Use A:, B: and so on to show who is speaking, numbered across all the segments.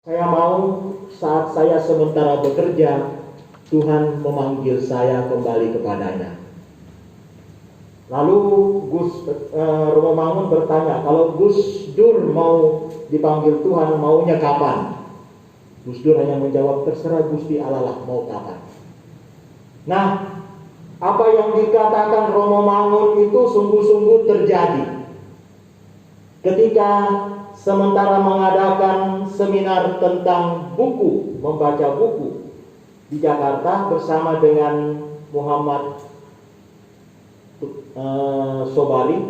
A: Saya mau saat saya sementara bekerja, Tuhan memanggil saya kembali kepadanya. Lalu Romo Mangun bertanya, kalau Gus Dur mau dipanggil Tuhan, maunya kapan? Gus Dur hanya menjawab, terserah Gusti Allah lah mau kapan. Nah, apa yang dikatakan Romo Mangun itu sungguh-sungguh terjadi. Ketika sementara mengadakan seminar tentang buku, membaca buku di Jakarta bersama dengan Muhammad Sobari,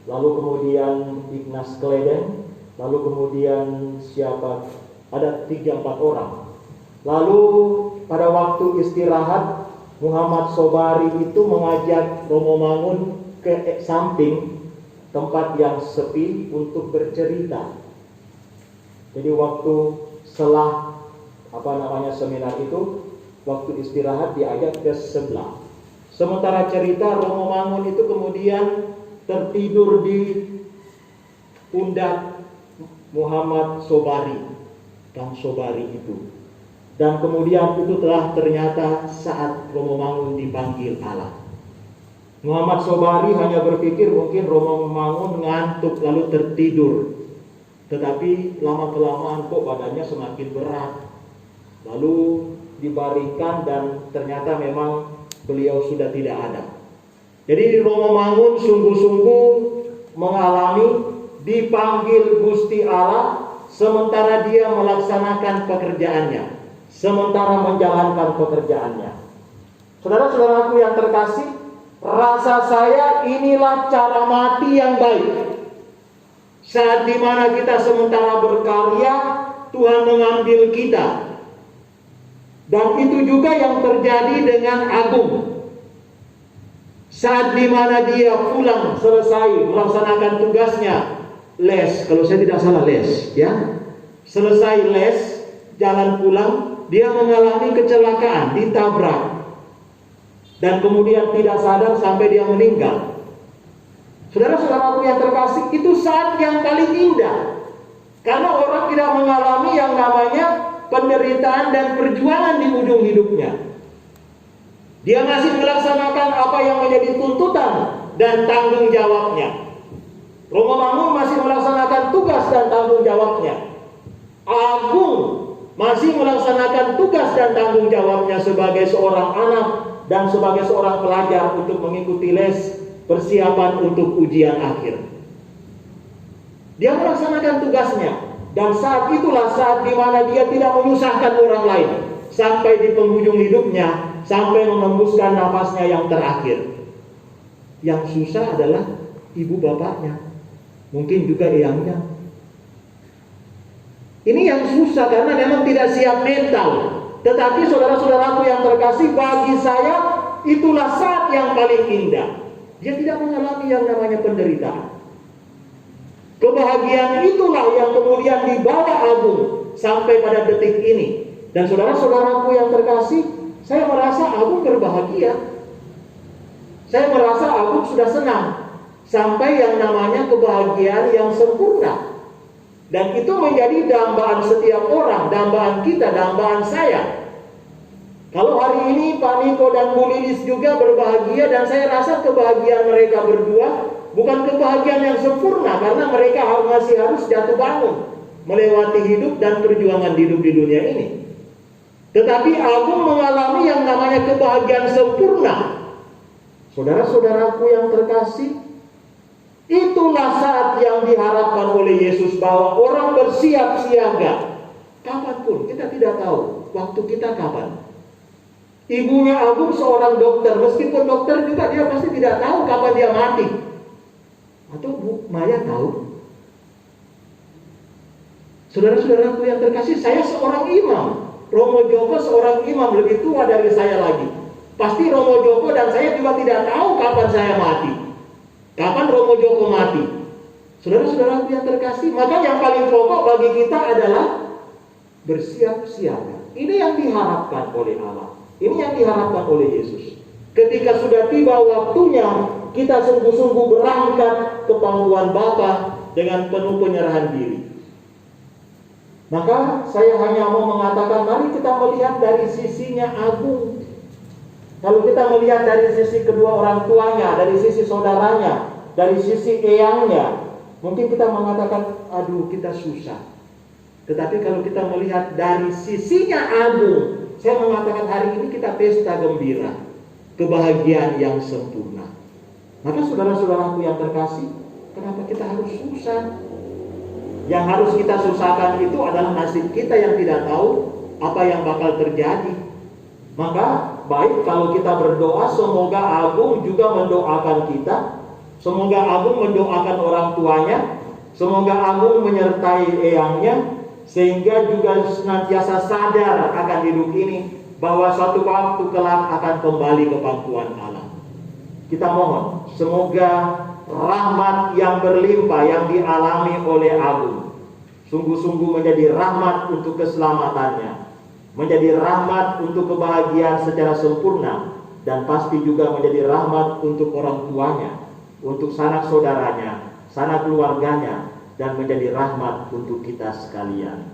A: lalu kemudian Ignaz Kleden, lalu kemudian ada 3-4 orang. Lalu pada waktu istirahat, Muhammad Sobari itu mengajak Romo Mangun ke samping tempat yang sepi untuk bercerita. Jadi waktu setelah seminar itu, waktu istirahat diajak ke sebelah. Sementara cerita, Romo Mangun itu kemudian tertidur di pundak Muhammad Sobari, Kang Sobari itu. Dan kemudian itu telah ternyata saat Romo Mangun dipanggil Allah. Muhammad Sobari hanya berpikir mungkin Romo Mangun ngantuk lalu tertidur. Tetapi lama-kelamaan kok badannya semakin berat. Lalu dibaringkan dan ternyata memang beliau sudah tidak ada. Jadi Romo Mangun sungguh-sungguh mengalami dipanggil Gusti Allah sementara dia melaksanakan pekerjaannya, sementara menjalankan pekerjaannya. Saudara-saudaraku yang terkasih, rasa saya inilah cara mati yang baik. Saat dimana kita sementara berkarya, Tuhan mengambil kita. Dan itu juga yang terjadi dengan Agung. Saat dimana dia pulang selesai melaksanakan tugasnya, les, kalau saya tidak salah les, ya. Selesai les, jalan pulang, dia mengalami kecelakaan, ditabrak. Dan kemudian tidak sadar sampai dia meninggal. Saudara-saudaraku yang terkasih, itu saat yang paling indah. Karena orang tidak mengalami yang namanya penderitaan dan perjuangan di ujung hidupnya. Dia masih melaksanakan apa yang menjadi tuntutan dan tanggung jawabnya. Romo Mangun masih melaksanakan tugas dan tanggung jawabnya. Agung masih melaksanakan tugas dan tanggung jawabnya sebagai seorang anak dan sebagai seorang pelajar untuk mengikuti les persiapan untuk ujian akhir. Dia melaksanakan tugasnya, dan saat itulah saat dimana dia tidak menyusahkan orang lain sampai di penghujung hidupnya, sampai menembuskan nafasnya yang terakhir. Yang susah adalah ibu bapaknya, mungkin juga eyangnya. Ini yang susah karena memang tidak siap mental. Tetapi saudara-saudaraku yang terkasih, bagi saya itulah saat yang paling indah. Dia tidak mengalami yang namanya penderitaan. Kebahagiaan itulah yang kemudian dibawa Agung sampai pada detik ini. Dan saudara-saudaraku yang terkasih, saya merasa Agung berbahagia. Saya merasa Agung sudah senang sampai yang namanya kebahagiaan yang sempurna. Dan itu menjadi dambaan setiap orang, dambaan kita, dambaan saya. Kalau hari ini Pak Niko dan Bu Lilis juga berbahagia, dan saya rasa kebahagiaan mereka berdua bukan kebahagiaan yang sempurna, karena mereka masih harus jatuh bangun melewati hidup dan perjuangan hidup di dunia ini. Tetapi Agung mengalami yang namanya kebahagiaan sempurna. Saudara-saudaraku yang terkasih, itulah saat yang diharapkan oleh Yesus, bahwa orang bersiap siaga. Kapanpun, kita tidak tahu waktu kita kapan. Ibunya Agung seorang dokter, meskipun dokter juga dia pasti tidak tahu kapan dia mati. Atau Bu Maya tahu? Saudara-saudaraku yang terkasih, saya seorang imam. Romo Joko seorang imam, lebih tua dari saya lagi. Pasti Romo Joko dan saya juga tidak tahu kapan saya mati, kapan Romo Joko mati. Saudara-saudaraku yang terkasih, maka yang paling pokok bagi kita adalah bersiap siaga. Ini yang diharapkan oleh Allah. Ini yang diharapkan oleh Yesus. Ketika sudah tiba waktunya, kita sungguh-sungguh berangkat ke pangkuan Bapa dengan penuh penyerahan diri. Maka saya hanya mau mengatakan, mari kita melihat dari sisinya agung. Kalau kita melihat dari sisi kedua orang tuanya, dari sisi saudaranya, dari sisi eyangnya, mungkin kita mengatakan, aduh kita susah. Tetapi kalau kita melihat dari sisinya agung, saya mengatakan hari ini kita pesta gembira, kebahagiaan yang sempurna. Maka saudara-saudaraku yang terkasih, kenapa kita harus susah? Yang harus kita susahkan itu adalah nasib kita yang tidak tahu apa yang bakal terjadi. Maka baik kalau kita berdoa, semoga Agung juga mendoakan kita, semoga Agung mendoakan orang tuanya, semoga Agung menyertai eyangnya, sehingga juga senantiasa sadar akan hidup ini, bahwa suatu waktu kelak akan kembali ke pangkuan Allah. Kita mohon, semoga rahmat yang berlimpah yang dialami oleh Agung sungguh-sungguh menjadi rahmat untuk keselamatannya, menjadi rahmat untuk kebahagiaan secara sempurna, dan pasti juga menjadi rahmat untuk orang tuanya, untuk sanak saudaranya, sanak keluarganya, dan menjadi rahmat untuk kita sekalian.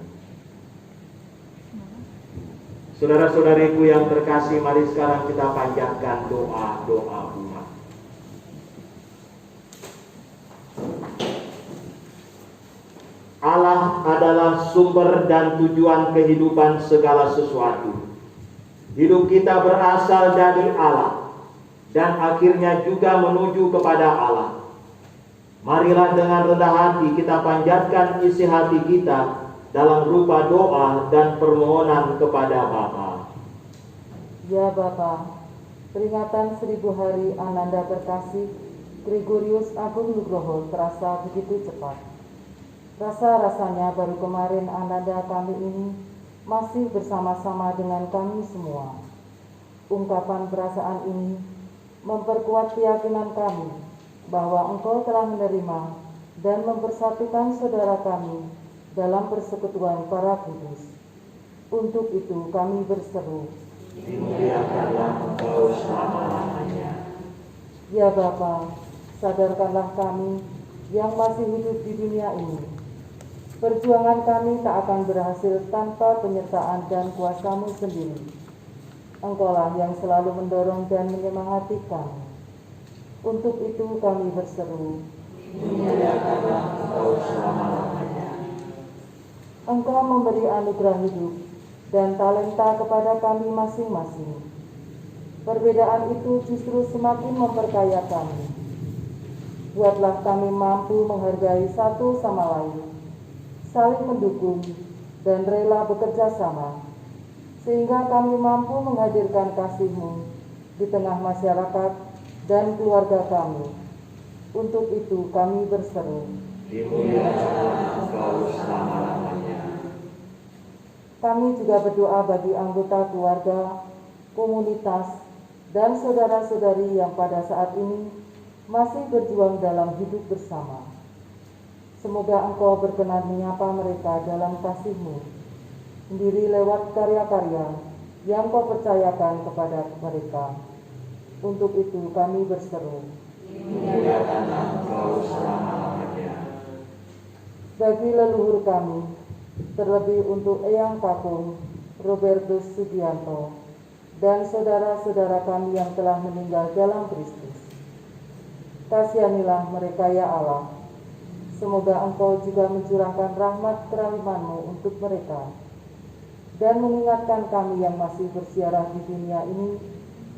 A: Saudara-saudariku yang terkasih, mari sekarang kita panjatkan doa-doa umat. Allah adalah sumber dan tujuan kehidupan segala sesuatu. Hidup kita berasal dari Allah dan akhirnya juga menuju kepada Allah. Marilah dengan rendah hati kita panjatkan isi hati kita dalam rupa doa dan permohonan kepada Bapa.
B: Ya Bapa, peringatan 1000 hari Ananda Terkasih Gregorius Agung Nugroho terasa begitu cepat. Rasa-rasanya baru kemarin Ananda kami ini masih bersama-sama dengan kami semua. Ungkapan perasaan ini memperkuat keyakinan kami bahwa Engkau telah menerima dan mempersatukan saudara kami dalam persekutuan para kudus. Untuk itu kami berseru,
A: dimuliakanlah Engkau selama-lamanya.
B: Ya Bapa, sadarkanlah kami yang masih hidup di dunia ini. Perjuangan kami tak akan berhasil tanpa penyertaan dan kuasa-Mu sendiri. Engkaulah yang selalu mendorong dan menyemangati kami. Untuk itu kami berseru,
A: dimuliakanlah Engkau selama-lamanya.
B: Engkau memberi anugerah hidup dan talenta kepada kami masing-masing. Perbedaan itu justru semakin memperkaya kami. Buatlah kami mampu menghargai satu sama lain, saling mendukung, dan rela bekerja sama, sehingga kami mampu menghadirkan kasih-Mu di tengah masyarakat dan keluarga kami. Untuk itu kami berseru,
A: dimuliakanlah Engkau selama-lamanya.
B: Kami juga berdoa bagi anggota keluarga, komunitas, dan saudara-saudari yang pada saat ini masih berjuang dalam hidup bersama. Semoga Engkau berkenan menyapa mereka dalam kasih-Mu sendiri lewat karya-karya yang Kau percayakan kepada mereka. Untuk itu kami berseru,
A: dimuliakanlah Engkau selama-lamanya.
B: Bagi leluhur kami, terlebih untuk Eyang Kakung Robertus Sugianto dan saudara-saudara kami yang telah meninggal dalam Kristus, kasihanilah mereka ya Allah. Semoga Engkau juga mencurahkan rahmat kerahiman-Mu untuk mereka dan mengingatkan kami yang masih bersiarah di dunia ini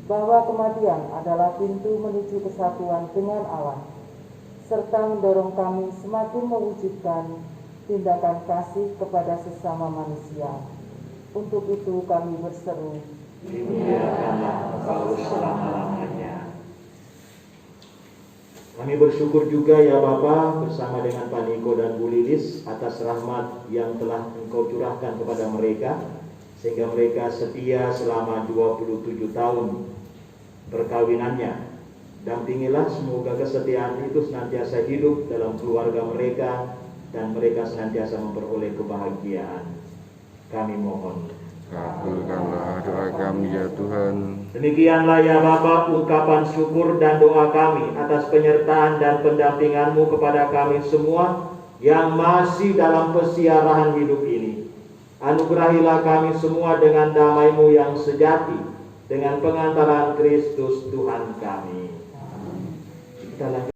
B: bahwa kematian adalah pintu menuju kesatuan dengan Allah, serta mendorong kami semakin mewujudkan tindakan kasih kepada sesama manusia. Untuk itu kami berseru,
A: dimuliakanlah Engkau selama-lamanya. Kami bersyukur juga ya Bapa bersama dengan Pak Niko dan Bu Lilis atas rahmat yang telah Engkau curahkan kepada mereka, sehingga mereka setia selama 27 tahun perkawinannya. Dampingilah semoga kesetiaan itu senantiasa hidup dalam keluarga mereka dan mereka senantiasa memperoleh kebahagiaan. Kami mohon,
C: kabulkanlah doa kami ya Tuhan.
A: demikianlah ya Bapa ungkapan syukur dan doa kami atas penyertaan dan pendampingan-Mu kepada kami semua yang masih dalam pesiarahan hidup ini. Anugerahilah kami semua dengan damai-Mu yang sejati, dengan pengantaran Kristus Tuhan kami. Kita lanjut.